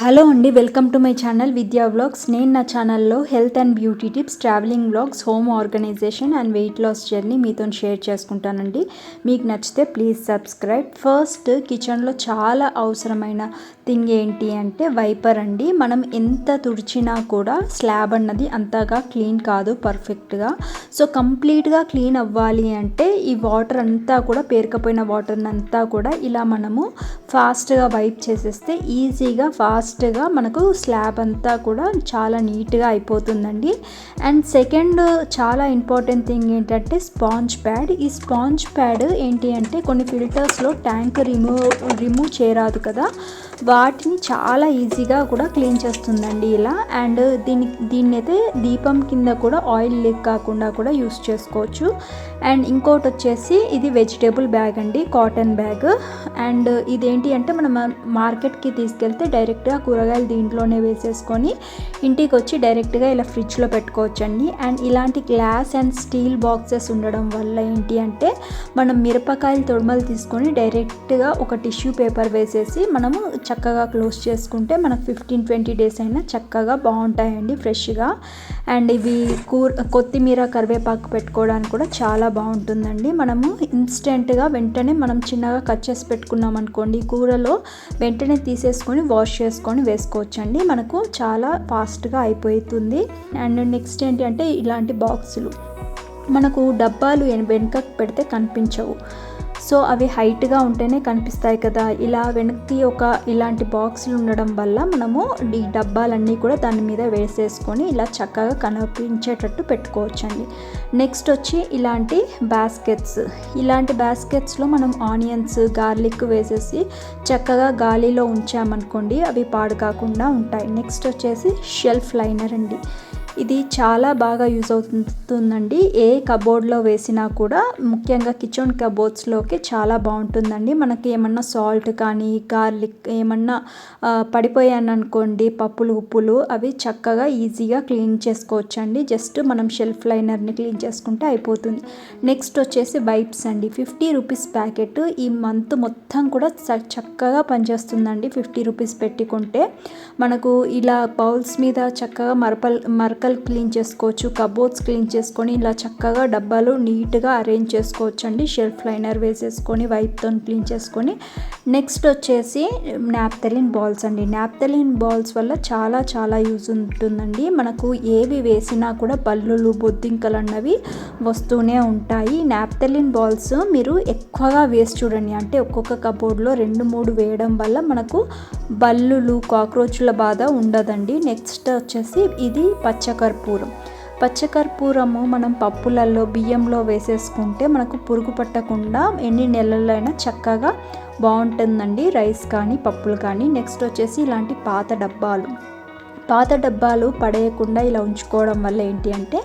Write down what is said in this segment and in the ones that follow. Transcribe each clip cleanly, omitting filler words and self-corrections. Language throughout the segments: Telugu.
హలో అండి, welcome to my channel Vidya vlogs. నేను నా ఛానల్లో health and beauty tips, travelling vlogs, home organisation and weight loss journey మీతో షేర్ చేసుకుంటానండి. మీకు నచ్చితే ప్లీజ్ సబ్స్క్రైబ్. ఫస్ట్, కిచెన్లో చాలా అవసరమైన థింగ్ ఏంటి అంటే వైపర్ అండి. మనం ఎంత తుడిచినా కూడా స్లాబ్ అన్నది అంతగా క్లీన్ కాదు పర్ఫెక్ట్గా. సో కంప్లీట్గా క్లీన్ అవ్వాలి అంటే ఈ వాటర్ అంతా కూడా, పేరుకపోయిన వాటర్ అంతా కూడా ఇలా మనము ఫాస్ట్గా వైప్ చేసేస్తే ఈజీగా ఫాస్ట్గా మనకు స్లాబ్ అంతా కూడా చాలా నీట్గా అయిపోతుందండి. అండ్ సెకండ్ చాలా ఇంపార్టెంట్ థింగ్ ఏంటంటే స్పాంజ్ ప్యాడ్. ఈ స్పాంజ్ ప్యాడ్ ఏంటి అంటే కొన్ని ఫిల్టర్స్లో ట్యాంక్ రిమూవ్ చేయరాదు కదా, వాటిని చాలా ఈజీగా కూడా క్లీన్ చేస్తుందండి ఇలా. అండ్ దీన్ని అయితే దీపం కింద కూడా ఆయిల్ లీక్ కాకుండా కూడా యూస్ చేసుకోవచ్చు. అండ్ ఇంకోటి వచ్చేసి ఇది వెజిటేబుల్ బ్యాగ్ అండి, కాటన్ బ్యాగ్. అండ్ ఇదేంటి అంటే మనం మార్కెట్కి తీసుకెళ్తే డైరెక్ట్గా కూరగాయలు దీంట్లోనే వేసేసుకొని ఇంటికి వచ్చి డైరెక్ట్గా ఇలా ఫ్రిడ్జ్లో పెట్టుకోవచ్చండి. అండ్ ఇలాంటి గ్లాస్ అండ్ స్టీల్ బాక్సెస్ ఉండడం వల్ల ఏంటి అంటే మనం మిరపకాయలు తొడుమలు తీసుకొని డైరెక్ట్గా ఒక టిష్యూ పేపర్ వేసేసి మనము చక్కగా క్లోజ్ చేసుకుంటే మనకు 15-20 డేస్ అయినా చక్కగా బాగుంటాయండి ఫ్రెష్గా. అండ్ ఇవి కొత్తిమీర, కరివేపాకు పెట్టుకోవడానికి కూడా చాలా బాగుంటుందండి. మనము ఇన్స్టెంట్గా వెంటనే మనం చిన్నగా కట్ చేసి పెట్టుకున్నాం అనుకోండి, కూరలో వెంటనే తీసేసుకొని వాష్ చేసుకొని వేసుకోవచ్చండి. మనకు చాలా ఫాస్ట్గా అయిపోతుంది. అండ్ నెక్స్ట్ ఏంటి అంటే ఇలాంటి బాక్సులు మనకు డబ్బాలు వెనుకకు పెడితే కనిపించవు. సో అవి హైట్గా ఉంటేనే కనిపిస్తాయి కదా. ఇలా వెనక్కి ఇలాంటి బాక్సులు ఉండడం వల్ల మనము ఈ డబ్బాలన్నీ కూడా దాని మీద వేసేసుకొని ఇలా చక్కగా కనిపించేటట్టు పెట్టుకోవచ్చండి. నెక్స్ట్ వచ్చి ఇలాంటి బాస్కెట్స్లో మనం ఆనియన్స్, గార్లిక్ వేసేసి చక్కగా గాలిలో ఉంచామనుకోండి అవి పాడు కాకుండా ఉంటాయి. నెక్స్ట్ వచ్చేసి షెల్ఫ్ లైనర్ అండి. ఇది చాలా బాగా యూజ్ అవుతుందండి. ఏ కబోర్డ్లో వేసినా కూడా, ముఖ్యంగా కిచెన్ కబోర్డ్స్లోకి చాలా బాగుంటుందండి. మనకి ఏమన్నా సాల్ట్ కానీ గార్లిక్ ఏమన్నా పడిపోయాను అనుకోండి, పప్పులు ఉప్పులు, అవి చక్కగా ఈజీగా క్లీన్ చేసుకోవచ్చండి. జస్ట్ మనం షెల్ఫ్ లైనర్ని క్లీన్ చేసుకుంటే అయిపోతుంది. నెక్స్ట్ వచ్చేసి వైప్స్ అండి. 50 రూపీస్ ప్యాకెట్. ఈ మంత్ మొత్తం కూడా చక్కగా పనిచేస్తుందండి. 50 రూపీస్ పెట్టుకుంటే మనకు ఇలా బౌల్స్ మీద చక్కగా మరకలు క్లీన్ చేసుకోవచ్చు, కబోర్డ్స్ క్లీన్ చేసుకొని ఇలా చక్కగా డబ్బాలు నీట్గా అరేంజ్ చేసుకోవచ్చు అండి. షెల్ఫ్ లైనర్ వేసేసుకొని వైప్తో క్లీన్ చేసుకొని. నెక్స్ట్ వచ్చేసి నాప్థలిన్ బాల్స్ అండి. నాప్థలిన్ బాల్స్ వల్ల చాలా చాలా యూజ్ ఉంటుందండి. మనకు ఏవి వేసినా కూడా బల్లులు, బొద్దింకలు అన్నవి వస్తూనే ఉంటాయి. నాప్థలిన్ బాల్స్ మీరు ఎక్కువగా వేసి చూడండి, అంటే ఒక్కొక్క కబోర్డ్లో 2-3 వేయడం వల్ల మనకు బల్లులు, కాక్రోచ్ల బాధ ఉండదండి. నెక్స్ట్ వచ్చేసి ఇది పచ్చకర్పూరము మనం పప్పులలో, బియ్యంలో వేసేసుకుంటే మనకు పురుగు పట్టకుండా ఎన్ని నెలలైనా చక్కగా బాగుంటుందండి, రైస్ కానీ పప్పులు కానీ. నెక్స్ట్ వచ్చేసి ఇలాంటి పాత డబ్బాలు పడేయకుండా ఇలా ఉంచుకోవడం వల్ల ఏంటి అంటే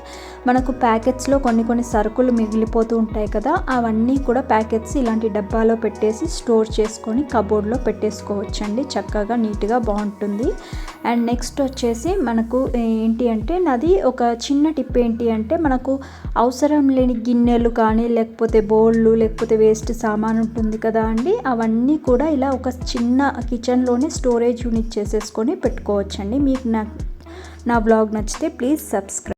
మనకు ప్యాకెట్స్లో కొన్ని సరుకులు మిగిలిపోతూ ఉంటాయి కదా, అవన్నీ కూడా ప్యాకెట్స్ ఇలాంటి డబ్బాలో పెట్టేసి స్టోర్ చేసుకొని కబోర్డ్లో పెట్టేసుకోవచ్చండి. చక్కగా నీట్గా బాగుంటుంది. అండ్ నెక్స్ట్ వచ్చేసి మనకు ఏంటి అంటే నాది ఒక చిన్న టిప్ ఏంటి అంటే మనకు అవసరం లేని గిన్నెలు కానీ, లేకపోతే బౌళ్ళు, లేకపోతే వేస్ట్ సామాన్ ఉంటుంది కదా అండి, అవన్నీ కూడా ఇలా ఒక చిన్న కిచెన్లోనే స్టోరేజ్ యూనిట్ చేసేసుకొని పెట్టుకోవచ్చండి. మీకు నా బ్లాగ్ నచ్చితే ప్లీజ్ సబ్స్క్రైబ్.